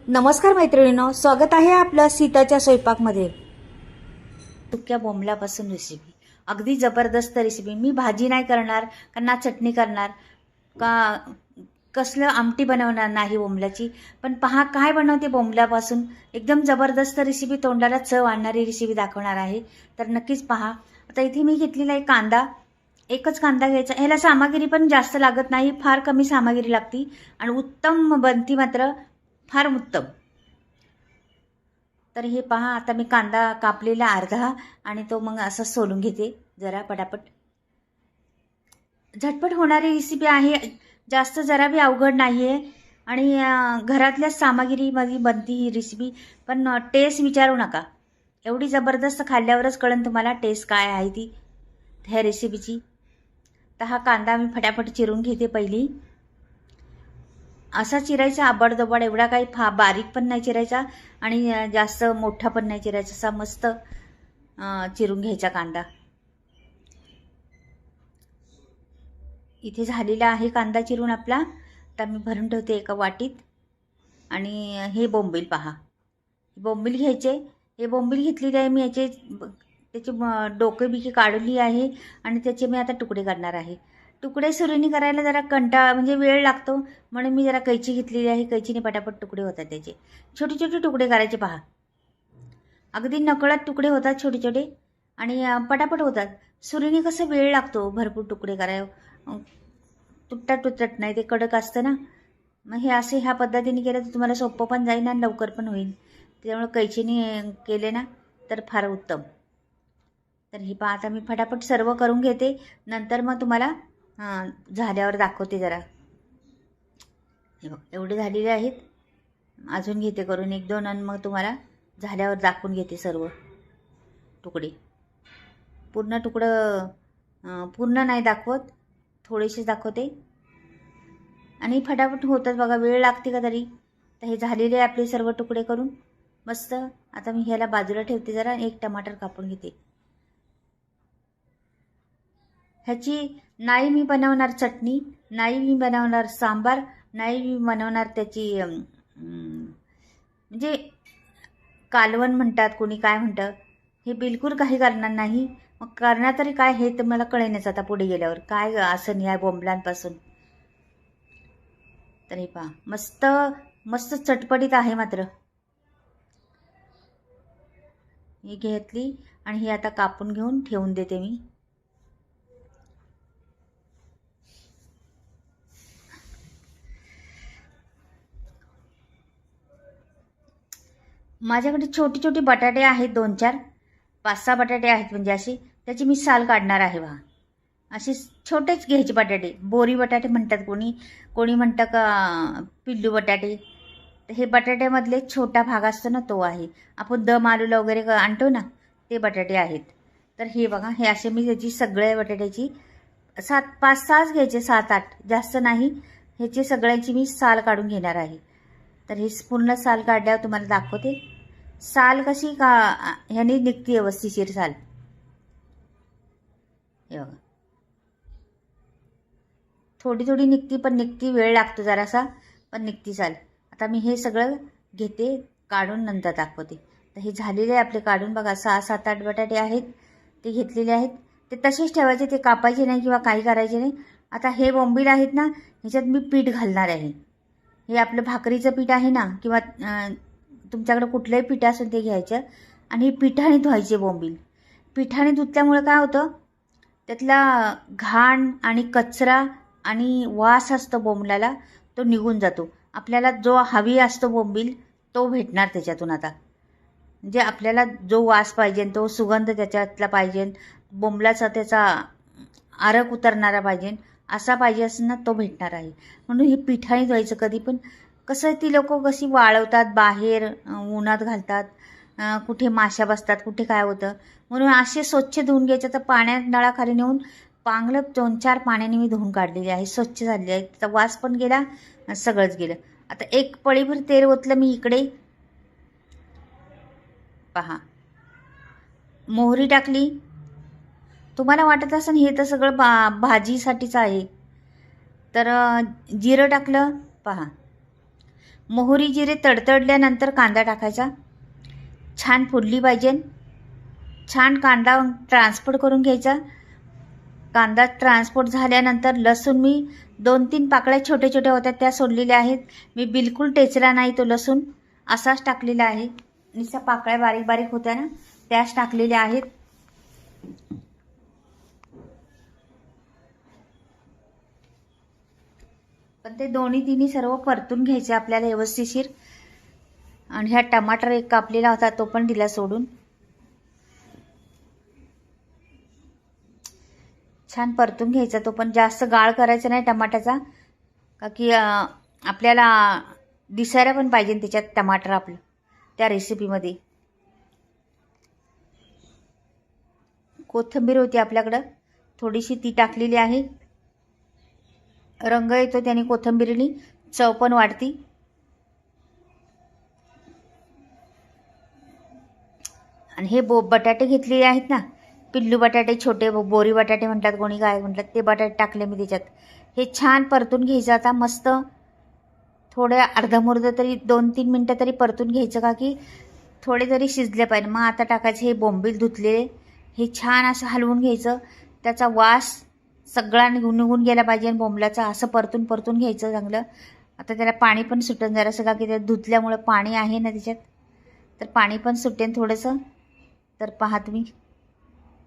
नमस्कार मैत्रिणींनो, स्वागत आहे आपलं सीताच्या स्वयंपाकमध्ये. सुक्या बोंबल्यापासून रेसिपी, अगदी जबरदस्त रेसिपी. मी भाजी नाही करणार, का ना चटणी करणार, का कसलं आमटी बनवणार नाही बोंबल्याची. पण पहा काय बनवते बोंबल्यापासून. एकदम जबरदस्त रेसिपी, तोंडाला चव आणणारी रेसिपी दाखवणार आहे, तर नक्कीच पहा. आता इथे मी घेतलेला आहे कांदा. एकच कांदा घ्यायचा. ह्याला सामग्री पण जास्त लागत नाही, फार कमी सामग्री लागती आणि उत्तम बनती मात्र, फार उत्तम. तर हे पहा, आता मी कांदा कापलेला अर्धा आणि तो मग असं सोलून घेते जरा पटापट. झटपट होणारी रेसिपी आहे, जास्त जरा बी अवघड नाही आहे आणि घरातल्या सामग्रीमध्ये बनती ही रेसिपी. पण टेस्ट विचारू नका, एवढी जबरदस्त. खाल्ल्यावरच कळेल तुम्हाला टेस्ट काय आहे ती ह्या रेसिपीची. तर हा कांदा मी फटाफट चिरून घेते पहिली. असा चिरायचा आबडदोबड, एवढा काही बारीक पण नाही चिरायचा आणि जास्त मोठा पण नाही चिरायचा. असा मस्त चिरून घ्यायचा कांदा. इथे झालेला आहे कांदा चिरून आपला. आता मी भरून ठेवते एका वाटीत. आणि हे बोंबील पहा, बोंबील घ्यायचे. हे बोंबील घेतलेले आहे मी, त्याचे डोके बिके काढली आहे आणि त्याचे मी आता तुकडे करणार आहे. तुकडे सुरीने करायला जरा कंटाळा, म्हणजे वेळ लागतो, म्हणून मी जरा कैची घेतलेली आहे. कैचीने पटापट तुकडे होतात त्याचे. छोटे छोटे तुकडे करायचे पहा, अगदी नकळत तुकडे होतात छोटे छोटे आणि पटापट होतात. सुरीने कसं वेळ लागतो भरपूर तुकडे करायला, तुटत नाही, ते कडक असतं ना. मग हे असे ह्या पद्धतीने केलं तर तुम्हाला सोपं पण जाईल आणि लवकर पण होईल. त्यामुळे कैचीने केले ना तर फार उत्तम. तर ही पहा, आता मी फटाफट सर्व करून घेते, नंतर मग तुम्हाला झाल्यावर दाखवते जरा. हे बघ, एवढे झालेले आहेत. अजून घेते करून एक दोन आणि मग तुम्हाला झाल्यावर दाखवून घेते सर्व तुकडे. पूर्ण तुकडं पूर्ण नाही दाखवत, थोडेसे दाखवते. आणि फटाफट होतात बघा, वेळ लागते का तरी. तर हे झालेले आपले सर्व तुकडे करून मस्त. आता मी ह्याला बाजूला ठेवते जरा. एक टमाटर कापून घेते. ह्याची नाही मी बनवणार चटणी, नाही मी बनवणार सांबार, नाही मी बनवणार त्याची म्हणजे कालवण म्हणतात, कोणी काय म्हणतं, हे बिलकुल काही करणार नाही. मग करणार तरी काय हे तर मला कळेनच आता पुढे गेल्यावर काय असं ह्या बोंबलांपासून. तर हे पहा, मस्त मस्त चटपटीत आहे मात्र. ही घेतली आणि ही आता कापून घेऊन ठेवून देते मी. माझ्याकडे छोटे छोटे बटाटे आहेत, 2-4 5-6 बटाटे आहेत, म्हणजे असे त्याची मी साल काढणार आहे बघा. असे छोटेच घ्यायचे बटाटे, बोरी बटाटे म्हणतात कोणी, कोणी म्हणतं का पिल्लू बटाटे. तर हे बटाट्यामधले छोटा भाग असतो ना तो आहे. आपण दम आलूला वगैरे आणतो ना ते बटाटे आहेत. तर हे बघा, हे असे मी त्याची सगळ्या बटाट्याची 5-6 घ्यायचे, 7-8 जास्त नाही. ह्याची सगळ्यांची मी साल काढून घेणार आहे. तर ही पूर्ण साल काढल्यावर तुम्हाला दाखवते. साल कशी का ह्याने निघते व्यवस्थिशीर साल. हे बघा, थोडी थोडी निघती, पण निघती वेळ लागतो जरासा, पण निघती साल. आता मी हे सगळं घेते काढून, नंतर दाखवते. तर हे झालेले आहे आपले काढून बघा. 6-7-8 बटाटे आहेत, ते घेतलेले आहेत. ते तसेच ठेवायचे, ते कापायचे नाही किंवा काही करायचे नाही. आता हे बोंबील आहेत ना, ह्याच्यात मी पीठ घालणार आहे. हे आपलं भाकरीचं पीठ आहे ना, किंवा तुमच्याकडे कुठलंही पीठ असेल ते घ्यायचं आणि पिठाने धुवायचे बोंबील. पिठाने धुतल्यामुळे काय होतं, त्यातला घाण आणि कचरा आणि वास असतो बोंबलाला, तो निघून जातो. आपल्याला जो हवी असतो बोंबील तो भेटणार त्याच्यातून. आता म्हणजे आपल्याला जो वास पाहिजे, तो सुगंध त्याच्यातला पाहिजे, बोंबलाचा त्याचा आरक उतरणारा पाहिजे, असा पाहिजे असेल ना, तो भेटणार आहे. म्हणून हे पिठाने धुवायचं कधी पण. कसं ती लोक कशी वाळवतात बाहेर, उन्हात घालतात, कुठे माशा बसतात, कुठे काय होतं, म्हणून असे स्वच्छ धुवून घ्यायचं. तर पाण्यात नळाखाली नेऊन चांगलं 2-4 पाण्याने मी धुवून काढलेले आहे, स्वच्छ झालेले आहे. त्याचा वास पण गेला, सगळंच गेलं. आता एक पळीभर तेल ओतलं मी इकडे पहा. मोहरी टाकली. तुम्हाला वाटत असेल हे तर सगळं भाजीसाठीच आहे, तर जिरं टाकलं पहा. मोहरी जिरे तडतडल्यानंतर कांदा टाकायचा. छान फुलली पाहिजे. छान कांदा ट्रान्सफर करून घ्यायचा. कांदा ट्रान्सपोर्ट झाल्यानंतर लसूण मी 2-3 पाकळ्या छोट्या छोट्या होत्या त्या सोडलेल्या आहेत. मी बिलकुल टेचला नाही तो लसूण, असाच टाकलेला आहे. नुसत्या पाकळ्या बारीक बारीक होत्या ना त्याच टाकलेल्या आहेत. पण ते दोन्ही तिन्ही सर्व परतून घ्यायचे आपल्याला व्यवस्थितशीर. आणि ह्या टमाटर एक कापलेला होता तो पण दिला सोडून. छान परतून घ्यायचा तो पण. जास्त गाळ करायचा नाही टमाट्याचा, का की आपल्याला दिसायला पण पाहिजे त्याच्यात टमाटर आपलं त्या रेसिपीमध्ये. कोथिंबीर होती आपल्याकडं थोडीशी, ती टाकलेली आहे. रंग येतो त्याने कोथिंबीरीने, चव पण वाढती. आणि हे बटाटे घेतलेले आहेत ना, पिल्लू बटाटे, छोटे बोरी बटाटे म्हणतात, कोणी काय म्हणतात, ते बटाटे टाकले मी त्याच्यात. हे छान परतून घ्यायचं आता मस्त. थोडे अर्धमुर्ध तरी 2-3 मिनटं तरी परतून घ्यायचं, का की थोडे तरी शिजले पाहिजे. मग आता टाकायचे हे बोंबील धुतलेले. हे छान असं हलवून घ्यायचं. त्याचा वास सगळा निघून गेला पाहिजे बोंबलाचा. असं परतून परतून घ्यायचं चांगलं. आता त्याला पाणी पण सुटेन जरासं, का की त्या धुतल्यामुळं पाणी आहे ना त्याच्यात, तर पाणी पण सुटेन थोडंसं. तर पहा तुम्ही,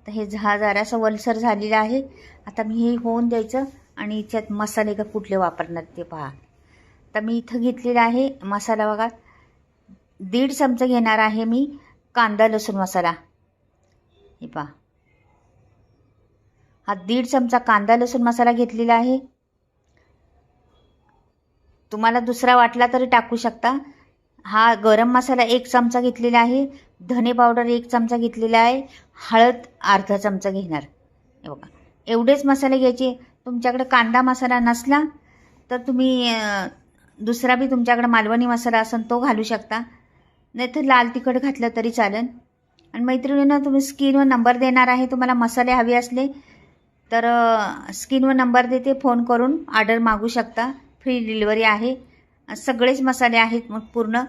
तर हे जरासं वलसर झालेलं आहे. आता मी हे होऊन द्यायचं. आणि याच्यात मसाले का कुठले वापरणार ते पहा. तर मी इथं घेतलेला आहे मसाला बघा. 1.5 चमचा घेणार आहे मी कांदा लसूण मसाला. हे पहा, हा 1.5 चमचा कांदा लसूण मसाला घेतलेला आहे. तुम्हाला दुसरा वाटला तरी टाकू शकता. हा गरम मसाला 1 चमचा घेतलेला आहे. धने पावडर 1 चमचा घेतलेला आहे. हळद अर्धा चमचा घेणार. हे बघा, एवढेच मसाले घ्यायचे. तुमच्याकडे कांदा मसाला नसला तर तुम्ही दुसरा बी तुमच्याकडे मालवणी मसाला असेल तो घालू शकता, नाही तर लाल तिखट घातलं तरी चालेल. आणि मैत्रिणींना तुम्ही स्क्रीनवर नंबर देणार आहे. तुम्हाला मसाले हवे असले तर स्क्रीनवर नंबर देते, फोन करून ऑर्डर मागू शकता. फ्री डिलिव्हरी आहे. सगळेच मसाले आहेत मग पूर्ण.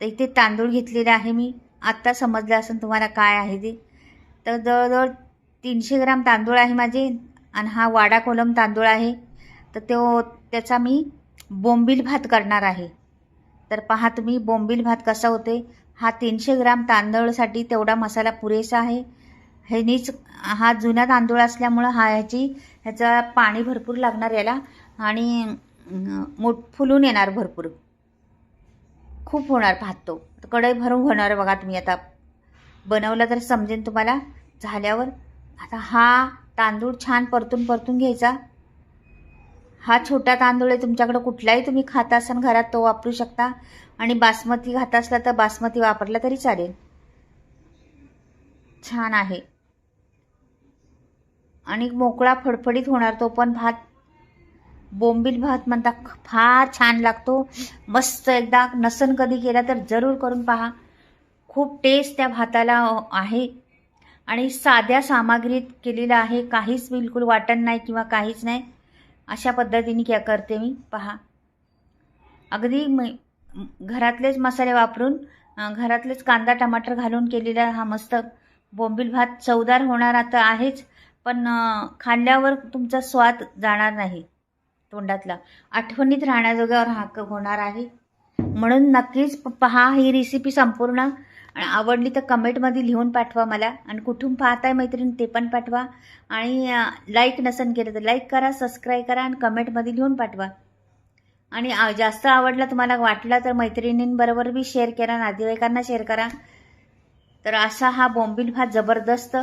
तर इथे तांदूळ घेतलेले आहे मी. आत्ता समजलं असेल तुम्हाला काय आहे ते. तर जवळजवळ 300 ग्राम तांदूळ आहे माझे. आणि हा वाडा कोलम तांदूळ आहे. तर त्याचा मी बोंबील भात करणार आहे. तर पहा तुम्ही बोंबील भात कसा होते. हा 300 ग्राम तांदूळसाठी तेवढा मसाला पुरेसा आहे. हा जुना तांदूळ असल्यामुळं ह्याचा पाणी भरपूर लागणार याला. आणि फुलून येणार भरपूर, खूप होणार भात तो. कढई भरून होणार बघा. तुम्ही आता बनवलं तर समजेल तुम्हाला झाल्यावर. आता हा तांदूळ छान परतून परतून घ्यायचा. हा छोटा तांदूळ आहे, तुमच्याकडे कुठलाही तुम्ही खाता असाल घरात तो वापरू शकता. आणि बासमती खाता असला तर बासमती वापरला तरी चालेल. छान आहे आणि मोकळा फडफडीत होणार तो पण भात. बोंबील भात म्हणता फार छान लागतो, मस्त. एकदा नसन कधी केला तर जरूर करून पहा. खूप टेस्ट त्या भाताला आहे. आणि साध्या सामग्रीत केलेलं आहे. काहीच बिलकुल वाटण नाही किंवा काहीच नाही. अशा पद्धतीने करते मी पहा. अगदी घरातलेच मसाले वापरून, घरातलेच कांदा टमाटर घालून केलेला हा मस्त बोंबील भात. चवदार होणार आता आहेच, पण खाल्ल्यावर तुमचा स्वाद जाणार नाही तोंडातला, आठवणीत राहण्याजोग्यावर हा होणार आहे. म्हणून नक्कीच पहा ही रेसिपी संपूर्ण. आणि आवडली तर कमेंटमध्ये लिहून पाठवा मला. आणि कुठून पाहताय मैत्रीण ते पण पाठवा. आणि लाईक नसेल केलं तर लाईक करा, सबस्क्राईब करा आणि कमेंटमध्ये लिहून पाठवा. आणि जास्त आवडला तुम्हाला वाटला तर मैत्रिणींबरोबर बी शेअर करा, नातेवाईकांना शेअर करा. तर असा हा बोंबील भात जबरदस्त,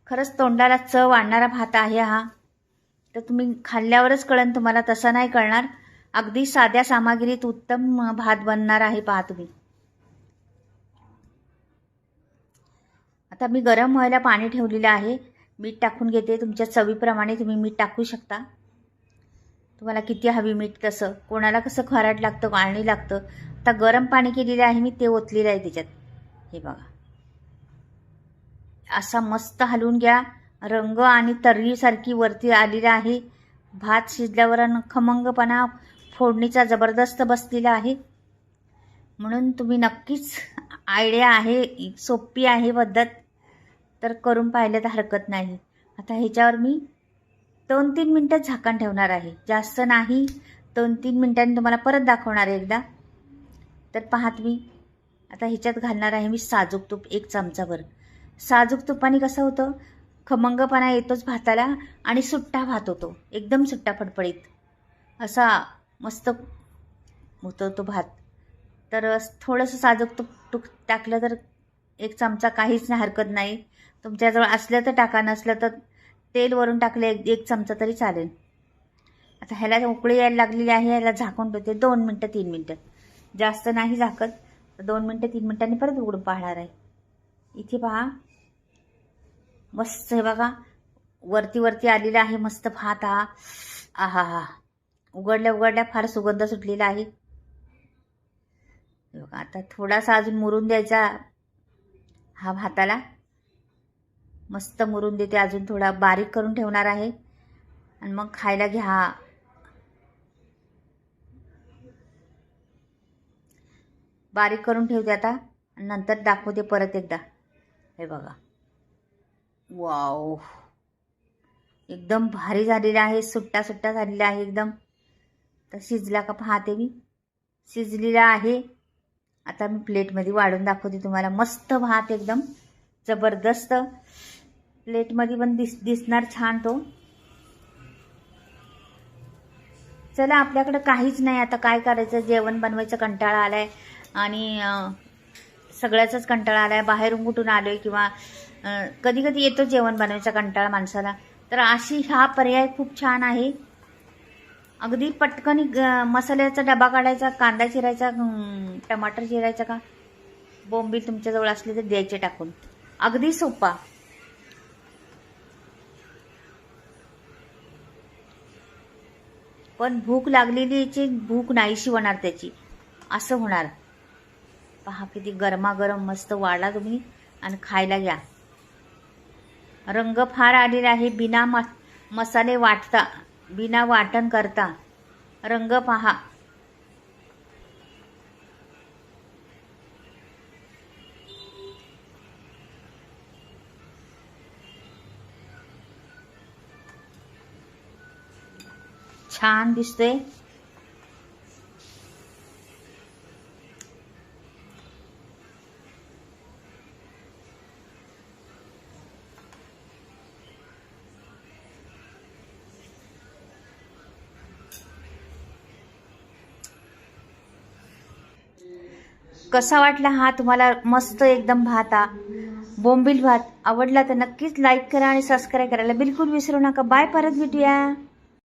खरंच तोंडाला चव आणणारा भात आहे हा. तर तुम्ही खाल्ल्यावरच कळेल तुम्हाला, तसं नाही कळणार. अगदी साध्या सामग्रीत उत्तम भात बनणार आहे पहा तुम्ही. आता मी गरम व्हायला पाणी ठेवलेलं आहे. मीठ टाकून घेते. तुमच्या चवीप्रमाणे तुम्ही मीठ टाकू शकता. तुम्हाला किती हवी मीठ तसं. कोणाला कसं खारट लागतं, गाळणी लागतं. आता गरम पाणी केलेलं आहे मी, ते ओतलेलं आहे त्याच्यात. हे बघा, असा मस्त हलवून घ्या. रंग आणि तर्रीसारखी वरती आलेला आहे. भात शिजल्यावर खमंगपणा फोडणीचा जबरदस्त बसलेला आहे. म्हणून तुम्ही नक्कीच, आयडिया आहे, सोपी आहे पद्धत, तर करून पाहिलं तर हरकत नाही. आता ह्याच्यावर मी 2-3 मिनटं झाकण ठेवणार आहे, जास्त नाही. 2-3 मिनटांनी तुम्हाला परत दाखवणार आहे एकदा. तर पहा तुम्ही, आता ह्याच्यात घालणार आहे मी साजूक तूप 1 चमचाभर. साजूक तुपाने कसं होतं, खमंगपणा येतोच भाताला आणि सुट्टा भात होतो, एकदम सुट्टा फडफडीत असा मस्त होतो तो भात. तर थोडंसं साजूक तूप टाकलं तर 1 चमचा काहीच नाही, हरकत नाही. तुमच्याजवळ असलं तर टाका, नसलं तर तेल वरून टाकले 1 चमचा तरी चालेल. आता ह्याला उकळी यायला लागलेली आहे, ह्याला झाकून ठेवते 2 मिनटं 3 मिनटं, जास्त नाही झाकत. 2 मिनटं 3 मिनटांनी परत उघडून पाहणार आहे. इथे पहा मस्त, हे बघा वरती वरती आलेला आहे मस्त भात हा. आहा हा, उघडल्या उघडल्या फार सुगंध सुटलेला आहे. बघा आता थोडासा अजून मुरून द्यायचा हा भाताला, मस्त मुरून देते, अजून थोडा बारीक करून ठेवणार आहे आणि मग खायला घ्या. बारीक करून ठेवते आता आणि नंतर दाखवते परत एकदा. हे बघा, वाव, एकदम भारी झालेला आहे, सुट्टा सुट्टा झालेला आहे एकदम. तर शिजला का पाहते मी, शिजलेला आहे. आता मी प्लेटमध्ये वाढून दाखवते तुम्हाला. मस्त भात, एकदम जबरदस्त, प्लेटमध्ये पण दिसणार छान तो. चला, आपल्याकडं काहीच नाही, आता काय करायचं, जेवण बनवायचं कंटाळा आलाय आणि सगळ्याचाच कंटाळा आलाय, बाहेरून कुठून आलोय किंवा कधी कधी येतो जेवण बनवायचा कंटाळा माणसाला. तर अशी हा पर्याय खूप छान आहे. अगदी पटकन मसाल्याचा डबा काढायचा, कांदा चिरायचा, टमाटर चिरायचा, का बोंबील तुमच्याजवळ असले तर द्यायचे टाकून, अगदी सोपा. पण भूक लागलेलीची भूक नाहीशी होणार त्याची, असं होणार. पहा किती गरमागरम मस्त वाढला तुम्ही आणि खायला घ्या. रंग फार आलेला आहे, बिना मसाले वाटता, बिना वाटण करता रंग पहा. छान दिसतोय. कसा वाटला हा तुम्हाला, मस्त एकदम भात हा, बोंबील भात. आवडला तर नक्कीच लाईक करा आणि सबस्क्राईब करायला बिलकुल विसरू नका. बाय, परत भेटूया.